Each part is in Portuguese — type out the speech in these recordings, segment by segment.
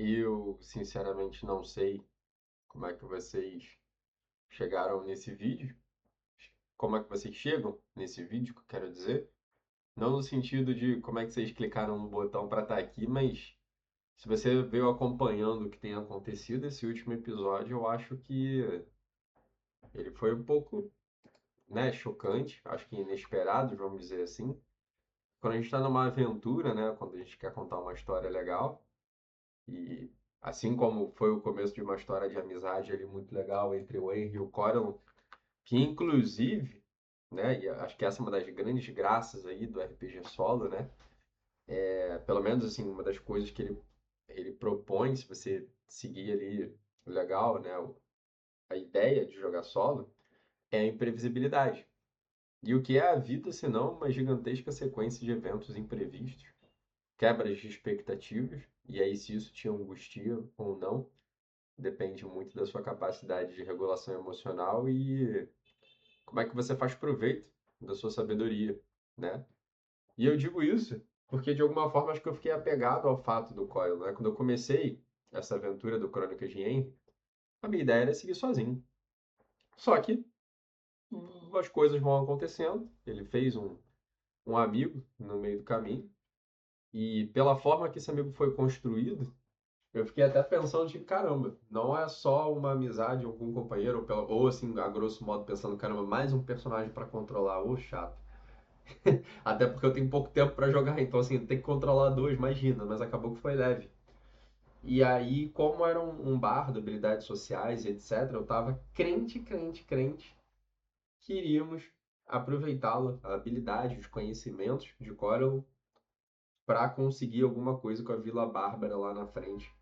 Eu, sinceramente, não sei como é que vocês chegaram nesse vídeo. Como é que vocês chegam nesse vídeo, que eu quero dizer. Não no sentido de como é que vocês clicaram no botão para estar aqui, mas se você veio acompanhando o que tem acontecido, esse último episódio, eu acho que ele foi um pouco, né, chocante, acho que inesperado, vamos dizer assim. Quando a gente está numa aventura, né, quando a gente quer contar uma história legal, e assim como foi o começo de uma história de amizade ali muito legal entre o Henry e o Corellon, que inclusive, né, e acho que essa é uma das grandes graças aí do RPG solo, né, pelo menos assim, uma das coisas que ele propõe, se você seguir ali legal, né, a ideia de jogar solo, é a imprevisibilidade. E o que é a vida senão uma gigantesca sequência de eventos imprevistos, quebras de expectativas, e aí se isso te angustia ou não, depende muito da sua capacidade de regulação emocional e como é que você faz proveito da sua sabedoria, né? E eu digo isso porque, de alguma forma, acho que eu fiquei apegado ao fato do Coil, né? Quando eu comecei essa aventura do Crônicas de Henry, a minha ideia era seguir sozinho. Só que as coisas vão acontecendo. Ele fez um amigo no meio do caminho. E pela forma que esse amigo foi construído, eu fiquei até pensando de caramba, não é só uma amizade ou com um companheiro, ou assim, a grosso modo, pensando, caramba, mais um personagem para controlar, ô chato. Até porque eu tenho pouco tempo para jogar, então assim, tem que controlar dois, imagina, mas acabou que foi leve. E aí, como era um bardo, habilidades sociais e etc., eu tava crente que iríamos aproveitá-lo, a habilidade, os conhecimentos de Corel para conseguir alguma coisa com a Vila Bárbara lá na frente,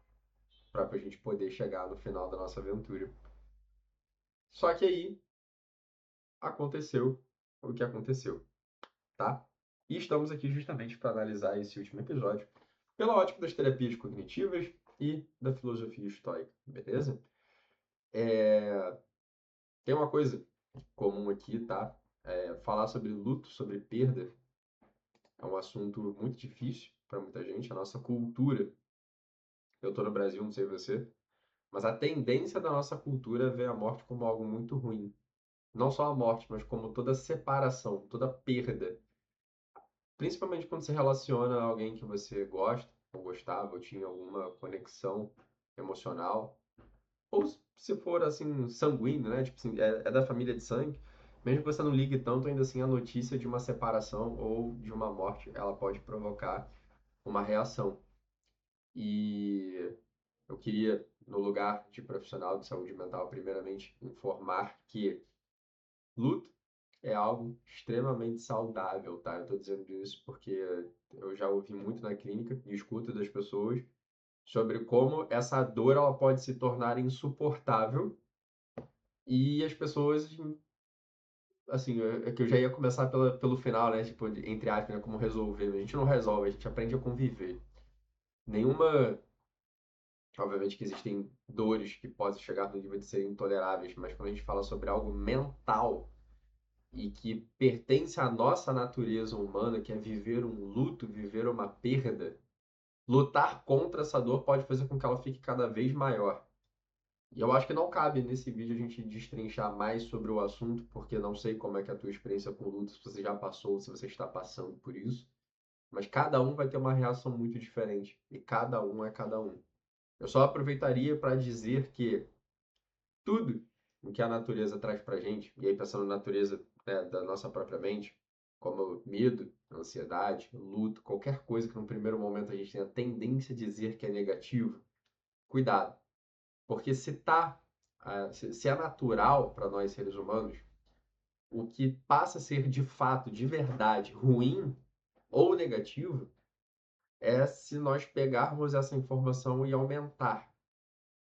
para a gente poder chegar no final da nossa aventura. Só que aí aconteceu o que aconteceu, tá? E estamos aqui justamente para analisar esse último episódio pela ótica das terapias cognitivas e da filosofia estoica, beleza? É, Tem uma coisa comum aqui, tá? Falar sobre luto, sobre perda, é um assunto muito difícil para muita gente. A nossa cultura, eu estou no Brasil, não sei você, mas a tendência da nossa cultura é ver a morte como algo muito ruim. Não só a morte, mas como toda separação, toda perda. Principalmente quando se relaciona a alguém que você gosta, ou gostava, ou tinha alguma conexão emocional. Ou se for assim, sanguíneo, né? Tipo assim, é da família de sangue. Mesmo que você não ligue tanto, ainda assim a notícia de uma separação ou de uma morte, ela pode provocar uma reação. E eu queria, no lugar de profissional de saúde mental, primeiramente informar que luto é algo extremamente saudável, tá? Eu tô dizendo isso porque eu já ouvi muito na clínica e escuto das pessoas sobre como essa dor ela pode se tornar insuportável e as pessoas, assim, é que eu já ia começar pelo final, né? Tipo, entre aspas, né? Como resolver. A gente não resolve, a gente aprende a conviver. Nenhuma. Obviamente que existem dores que podem chegar no nível de serem intoleráveis, mas quando a gente fala sobre algo mental e que pertence à nossa natureza humana, que é viver um luto, viver uma perda, lutar contra essa dor pode fazer com que ela fique cada vez maior. E eu acho que não cabe nesse vídeo a gente destrinchar mais sobre o assunto, porque não sei como é que é a tua experiência com luto, se você já passou, se você está passando por isso. Mas cada um vai ter uma reação muito diferente. E cada um é cada um. Eu só aproveitaria para dizer que tudo o que a natureza traz para a gente, e aí pensando na natureza, né, da nossa própria mente, como medo, ansiedade, luto, qualquer coisa que no primeiro momento a gente tenha tendência a dizer que é negativo, cuidado. Porque se é natural para nós seres humanos, o que passa a ser de fato, de verdade, ruim ou negativo, é se nós pegarmos essa informação e aumentar.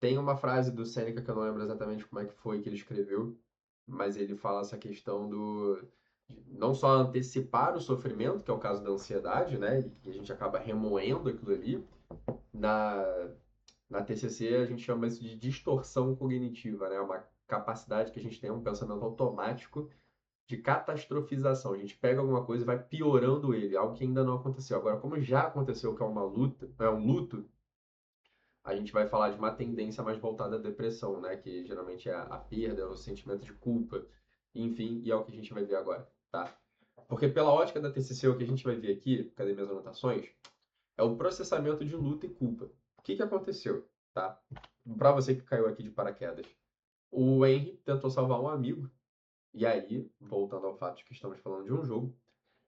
Tem uma frase do Sêneca que eu não lembro exatamente como é que foi que ele escreveu, mas ele fala essa questão de não só antecipar o sofrimento, que é o caso da ansiedade, né? E a gente acaba remoendo aquilo ali. Na, na TCC a gente chama isso de distorção cognitiva, né? Uma capacidade que a gente tem, um pensamento automático de catastrofização. A gente pega alguma coisa e vai piorando ele, algo que ainda não aconteceu. Agora, como já aconteceu, que é uma luta, é um luto, a gente vai falar de uma tendência mais voltada à depressão, né? Que geralmente é a perda, o sentimento de culpa, enfim, e é o que a gente vai ver agora, tá? Porque pela ótica da TCC, o que a gente vai ver aqui, cadê minhas anotações? É o processamento de luta e culpa. O que que aconteceu, tá? Para você que caiu aqui de paraquedas. O Henry tentou salvar um amigo, e aí, voltando ao fato de que estamos falando de um jogo,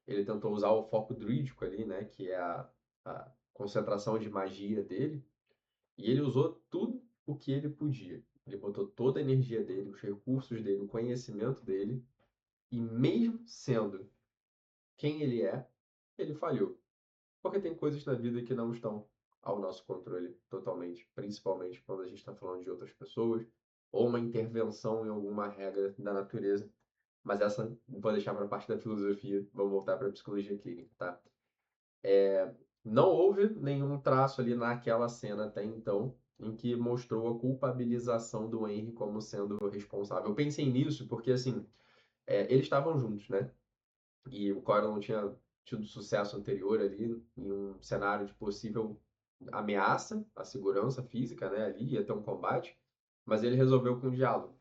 ele tentou usar o foco druídico ali, né? Que é a concentração de magia dele, e ele usou tudo o que ele podia. Ele botou toda a energia dele, os recursos dele, o conhecimento dele, e mesmo sendo quem ele falhou. Porque tem coisas na vida que não estão ao nosso controle totalmente, principalmente quando a gente está falando de outras pessoas, ou uma intervenção em alguma regra da natureza. Mas essa vou deixar para a parte da filosofia, vamos voltar para a psicologia clínica, tá? Não houve nenhum traço ali naquela cena até então em que mostrou a culpabilização do Henry como sendo responsável. Eu pensei nisso porque, assim, eles estavam juntos, né? E o Coral não tinha tido sucesso anterior ali em um cenário de possível ameaça à segurança física, né? Ali ia ter um combate, mas ele resolveu com diálogo.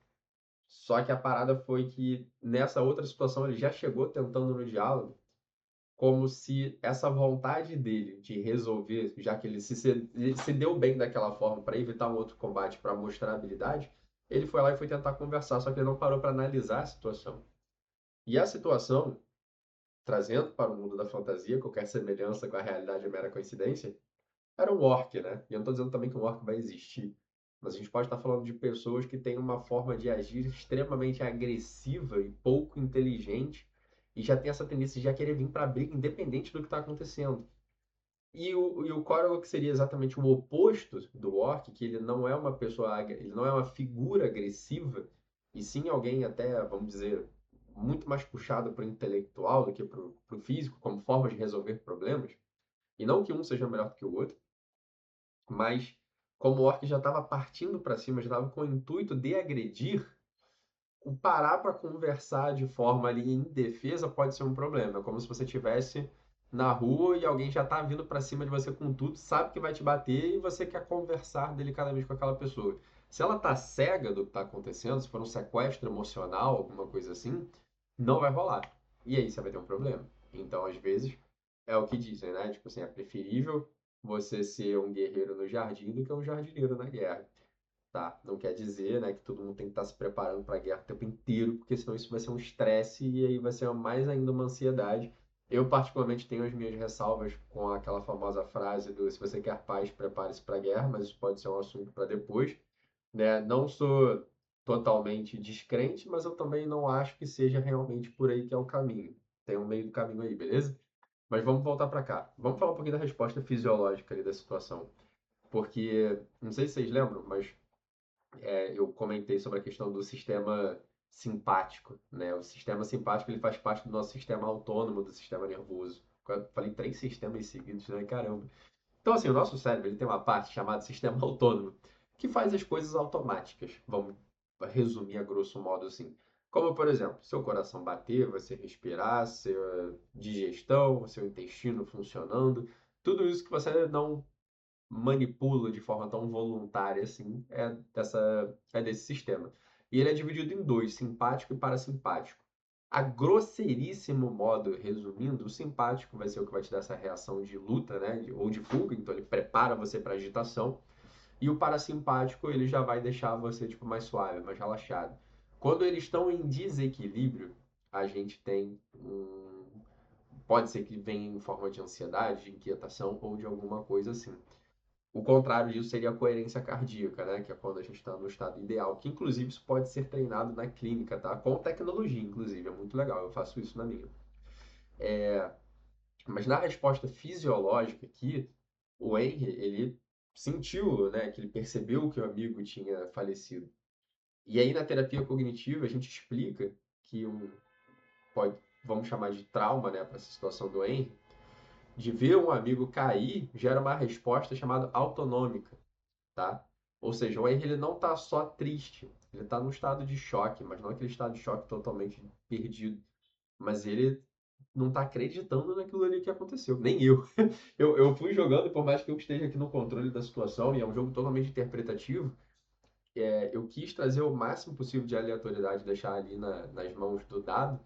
Só que a parada foi que nessa outra situação ele já chegou tentando no diálogo, como se essa vontade dele de resolver, já que ele se deu bem daquela forma para evitar um outro combate, para mostrar habilidade, ele foi lá e foi tentar conversar, só que ele não parou para analisar a situação. E a situação, trazendo para o mundo da fantasia, qualquer semelhança com a realidade é mera coincidência, era um orc, né? E eu não estou dizendo também que um orc vai existir, mas a gente pode estar falando de pessoas que têm uma forma de agir extremamente agressiva e pouco inteligente, e já tem essa tendência de já querer vir para a briga independente do que está acontecendo. E o Korok seria exatamente o oposto do orc, que ele não é uma pessoa, ele não é uma figura agressiva, e sim alguém até, vamos dizer, muito mais puxado para o intelectual do que para o físico, como forma de resolver problemas. E não que um seja melhor do que o outro, mas como o orc já estava partindo para cima, já estava com o intuito de agredir, o parar para conversar de forma ali em defesa pode ser um problema. É como se você tivesse na rua e alguém já está vindo para cima de você com tudo, sabe que vai te bater e você quer conversar delicadamente com aquela pessoa. Se ela tá cega do que está acontecendo, se for um sequestro emocional, alguma coisa assim, não vai rolar. E aí você vai ter um problema. Então, às vezes, é o que dizem, né? Tipo assim, é preferível você ser um guerreiro no jardim do que um jardineiro na guerra. Tá? Não quer dizer, né, que todo mundo tem que estar se preparando para a guerra o tempo inteiro, porque senão isso vai ser um estresse e aí vai ser mais ainda uma ansiedade. Eu, particularmente, tenho as minhas ressalvas com aquela famosa frase do se você quer paz, prepare-se para a guerra, mas isso pode ser um assunto para depois, né? Não sou totalmente descrente, mas eu também não acho que seja realmente por aí que é o caminho. Tem um meio do caminho aí, beleza? Mas vamos voltar para cá. Vamos falar um pouquinho da resposta fisiológica ali da situação. Porque, não sei se vocês lembram, mas eu comentei sobre a questão do sistema simpático, né? O sistema simpático ele faz parte do nosso sistema autônomo, do sistema nervoso. Eu falei 3 sistemas seguidos, né? Caramba. Então, assim, o nosso cérebro ele tem uma parte chamada sistema autônomo, que faz as coisas automáticas. Vamos resumir a grosso modo assim. Como, por exemplo, seu coração bater, você respirar, sua digestão, seu intestino funcionando, tudo isso que você não manipula de forma tão voluntária assim é desse sistema. E ele é dividido em dois, simpático e parasimpático. A grosseiríssimo modo, resumindo, o simpático vai ser o que vai te dar essa reação de luta, né, ou de fuga, então ele prepara você para agitação, e o parasimpático ele já vai deixar você tipo mais suave, mais relaxado. Quando eles estão em desequilíbrio, a gente tem pode ser que venha em forma de ansiedade, de inquietação ou de alguma coisa assim. O contrário disso seria a coerência cardíaca, né? Que é quando a gente está no estado ideal, que inclusive isso pode ser treinado na clínica, tá? Com tecnologia, inclusive, é muito legal, eu faço isso na minha. Mas na resposta fisiológica aqui, o Henry, ele sentiu, né, que ele percebeu que o amigo tinha falecido. E aí na terapia cognitiva a gente explica que pode, vamos chamar de trauma, né, para essa situação do Henry, de ver um amigo cair gera uma resposta chamada autonômica, tá? Ou seja, o Henry ele não está só triste, ele está num estado de choque, mas não aquele estado de choque totalmente perdido, mas ele não tá acreditando naquilo ali que aconteceu. Nem eu. Eu fui jogando, e por mais que eu esteja aqui no controle da situação, e é um jogo totalmente interpretativo, eu quis trazer o máximo possível de aleatoriedade, deixar ali nas mãos do dado,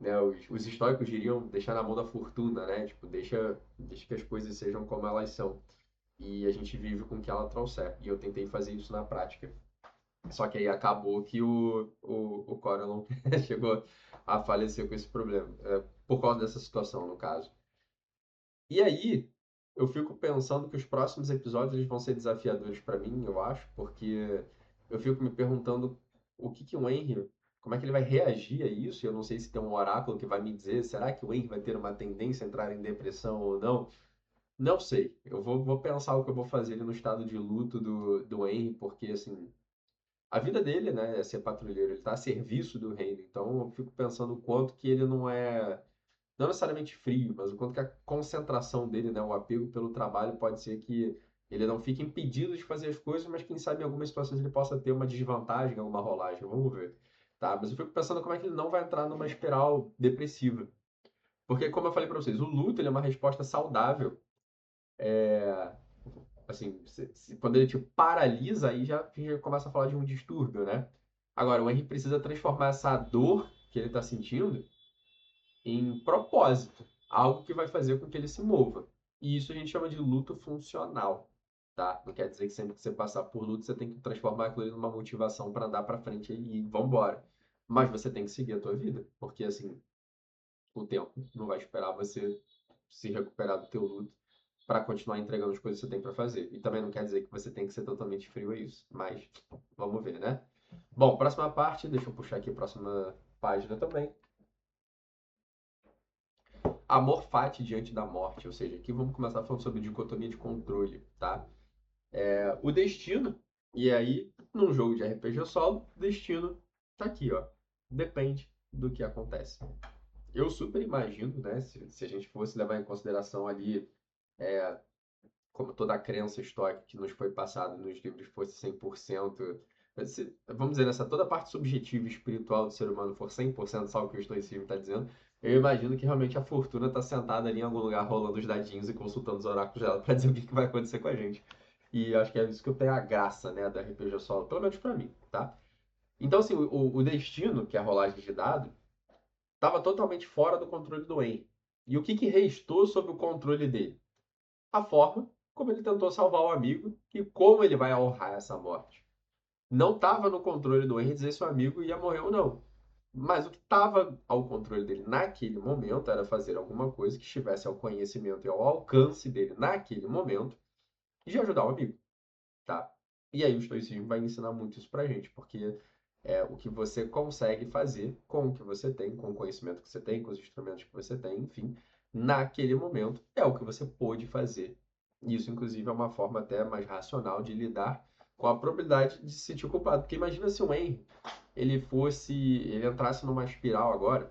né? Os históricos diriam deixar na mão da fortuna, né? Tipo, deixa que as coisas sejam como elas são. E a gente vive com o que ela trouxer. E eu tentei fazer isso na prática. Só que aí acabou que o Corellon chegou a falecer com esse problema. Por causa dessa situação, no caso. E aí, eu fico pensando que os próximos episódios eles vão ser desafiadores para mim, eu acho, porque eu fico me perguntando o que que o Henry, como é que ele vai reagir a isso? Eu não sei se tem um oráculo que vai me dizer, será que o Henry vai ter uma tendência a entrar em depressão ou não? Não sei. Eu vou pensar o que eu vou fazer ali no estado de luto do Henry, porque assim, a vida dele, né, é ser patrulheiro, ele está a serviço do reino. Então eu fico pensando o quanto que ele não necessariamente frio, mas o quanto que a concentração dele, né, o apego pelo trabalho pode ser que ele não fique impedido de fazer as coisas, mas quem sabe em algumas situações ele possa ter uma desvantagem, alguma rolagem, vamos ver. Tá, mas eu fico pensando como é que ele não vai entrar numa espiral depressiva. Porque, como eu falei para vocês, o luto ele é uma resposta saudável. Assim, quando ele te paralisa, aí já começa a falar de um distúrbio, né? Agora, o Henry precisa transformar essa dor que ele está sentindo em propósito, algo que vai fazer com que ele se mova. E isso a gente chama de luto funcional, tá? Não quer dizer que sempre que você passar por luto, você tem que transformar aquilo ali numa motivação para andar para frente e vambora. Mas você tem que seguir a tua vida, porque assim, o tempo não vai esperar você se recuperar do teu luto para continuar entregando as coisas que você tem para fazer. E também não quer dizer que você tem que ser totalmente frio a isso, mas vamos ver, né? Bom, próxima parte, deixa eu puxar aqui a próxima página também. Amor fati diante da morte, ou seja, aqui vamos começar falando sobre dicotomia de controle, tá? O destino, e aí, num jogo de RPG solo, destino tá aqui, ó. Depende do que acontece. Eu super imagino, né, se a gente fosse levar em consideração ali como toda a crença estoica que nos foi passada nos livros fosse 100%, vamos dizer, essa toda a parte subjetiva e espiritual do ser humano for 100% só o que o estoicismo está dizendo, eu imagino que realmente a fortuna está sentada ali em algum lugar rolando os dadinhos e consultando os oráculos dela para dizer o que, que vai acontecer com a gente. E acho que é isso que eu tenho a graça, né, da RPG solo, pelo menos para mim, tá? Então, assim, o destino, que é a rolagem de dado, estava totalmente fora do controle do Henry. E o que, que restou sob o controle dele? A forma como ele tentou salvar o amigo e como ele vai honrar essa morte. Não estava no controle do Henry dizer se o amigo ia morrer ou não. Mas o que estava ao controle dele naquele momento era fazer alguma coisa que estivesse ao conhecimento e ao alcance dele naquele momento e de ajudar o amigo, tá? E aí o estoicismo vai ensinar muito isso pra gente, porque é o que você consegue fazer com o que você tem, com o conhecimento que você tem, com os instrumentos que você tem, enfim, naquele momento é o que você pôde fazer. Isso, inclusive, é uma forma até mais racional de lidar com a probabilidade de se sentir culpado. Porque imagina se o Henry, ele entrasse numa espiral agora,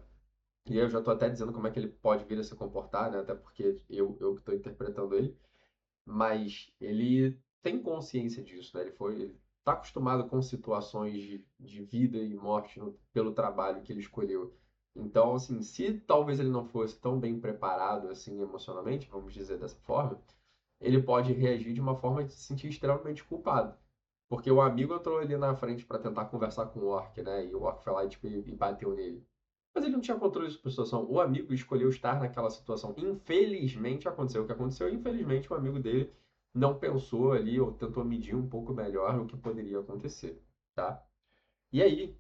e eu já estou até dizendo como é que ele pode vir a se comportar, né? Até porque eu que estou interpretando ele, mas ele tem consciência disso, né? Ele está acostumado com situações de vida e morte pelo trabalho que ele escolheu. Então, assim, se talvez ele não fosse tão bem preparado assim emocionalmente, vamos dizer dessa forma, ele pode reagir de uma forma de se sentir extremamente culpado. Porque o amigo entrou ali na frente para tentar conversar com o Orc, né? E o Orc foi lá e, tipo, e bateu nele. Mas ele não tinha controle sobre a situação. O amigo escolheu estar naquela situação. Infelizmente aconteceu o que aconteceu. Infelizmente o amigo dele não pensou ali ou tentou medir um pouco melhor o que poderia acontecer, tá? E aí,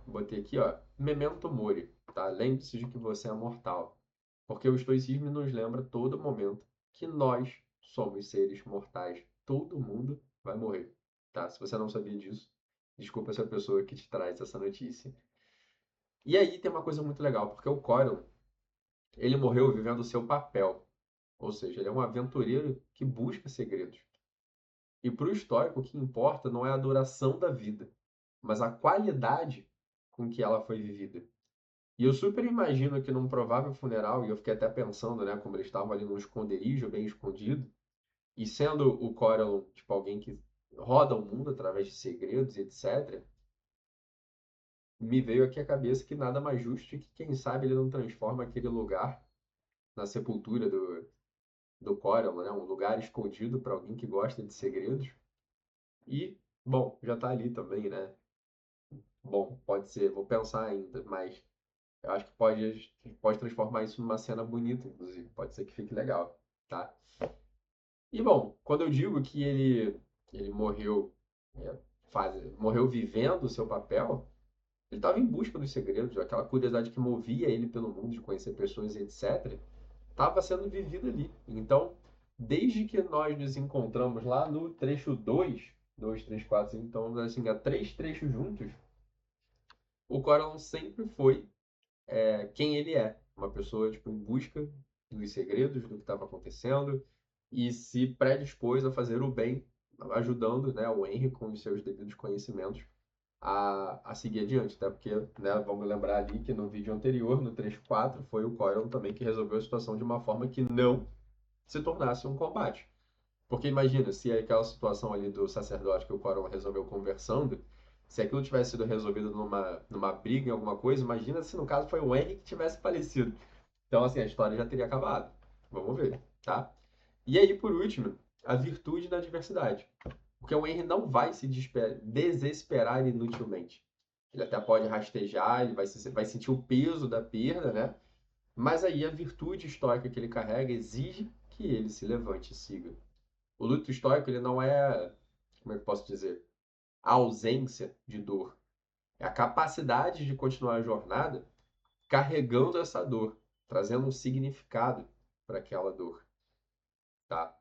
botei aqui, ó, Memento Mori, tá? Lembre-se de que você é mortal. Porque o estoicismo nos lembra a todo momento que nós somos seres mortais. Todo mundo vai morrer, tá? Se você não sabia disso, desculpa essa pessoa que te traz essa notícia. E aí tem uma coisa muito legal, porque o Coron, ele morreu vivendo o seu papel. Ou seja, ele é um aventureiro que busca segredos. E para o estoico, o que importa não é a duração da vida, mas a qualidade com que ela foi vivida. E eu super imagino que num provável funeral, e eu fiquei até pensando, né, como eles estavam ali num esconderijo bem escondido, e sendo o Corellon, tipo, alguém que roda o mundo através de segredos e etc., me veio aqui à cabeça que nada mais justo que, quem sabe, ele não transforma aquele lugar na sepultura do Corellon, né? Um lugar escondido para alguém que gosta de segredos. E, bom, já tá ali também, né? Bom, pode ser, vou pensar ainda, mas eu acho que pode transformar isso numa cena bonita, inclusive. Pode ser que fique legal, tá? E, bom, quando eu digo que ele morreu, é, morreu vivendo o seu papel, ele estava em busca dos segredos, aquela curiosidade que movia ele pelo mundo, de conhecer pessoas e etc., estava sendo vivida ali. Então, desde que nós nos encontramos lá no trecho 2, 3, 4, então, assim, há 3 trechos juntos, o Corellon sempre foi quem ele é. Uma pessoa, tipo, em busca dos segredos, do que estava acontecendo, e se predispôs a fazer o bem, ajudando, né, o Henry com os seus devidos conhecimentos a seguir adiante, até porque, né, vamos lembrar ali que no vídeo anterior, no trecho 4, foi o Corellon também que resolveu a situação de uma forma que não se tornasse um combate. Porque imagina, se aquela situação ali do sacerdote que o Corellon resolveu conversando, se aquilo tivesse sido resolvido numa briga, em alguma coisa, imagina se no caso foi o Henry que tivesse falecido. Então, assim, a história já teria acabado. Vamos ver, tá? E aí, por último, a virtude da adversidade. Porque o Henry não vai se desesperar inutilmente. Ele até pode rastejar, ele vai sentir o peso da perda, né? Mas aí a virtude estoica que ele carrega exige que ele se levante e siga. O luto estoico, ele não é, como é que eu posso dizer, a ausência de dor. É a capacidade de continuar a jornada carregando essa dor, trazendo um significado para aquela dor, tá?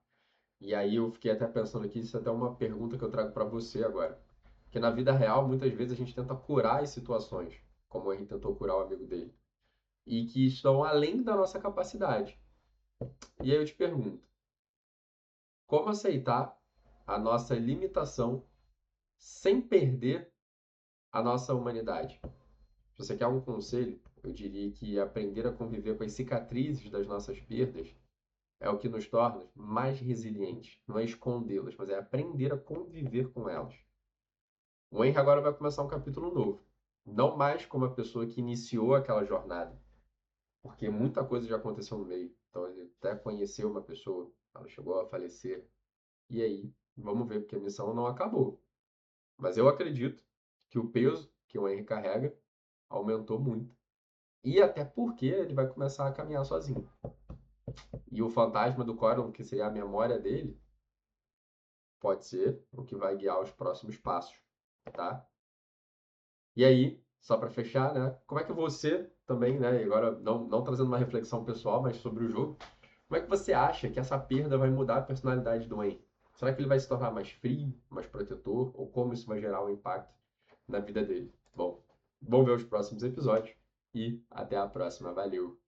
E aí eu fiquei até pensando aqui, isso é até uma pergunta que eu trago para você agora. Porque na vida real, muitas vezes a gente tenta curar as situações, como ele tentou curar o amigo dele, e que estão além da nossa capacidade. E aí eu te pergunto, como aceitar a nossa limitação sem perder a nossa humanidade? Se você quer um conselho, eu diria que aprender a conviver com as cicatrizes das nossas perdas é o que nos torna mais resilientes. Não é escondê-las, mas é aprender a conviver com elas. O Henry agora vai começar um capítulo novo. Não mais como a pessoa que iniciou aquela jornada, porque muita coisa já aconteceu no meio. Então ele até conheceu uma pessoa, ela chegou a falecer. E aí, vamos ver, porque a missão não acabou. Mas eu acredito que o peso que o Henry carrega aumentou muito. E até porque ele vai começar a caminhar sozinho. E o fantasma do Coron, que seria a memória dele, pode ser o que vai guiar os próximos passos, tá? E aí, só para fechar, né? Como é que você também, né? Agora não trazendo uma reflexão pessoal, mas sobre o jogo, como é que você acha que essa perda vai mudar a personalidade do Wayne? Será que ele vai se tornar mais frio, mais protetor, ou como isso vai gerar um impacto na vida dele? Bom, vamos ver os próximos episódios e até a próxima. Valeu!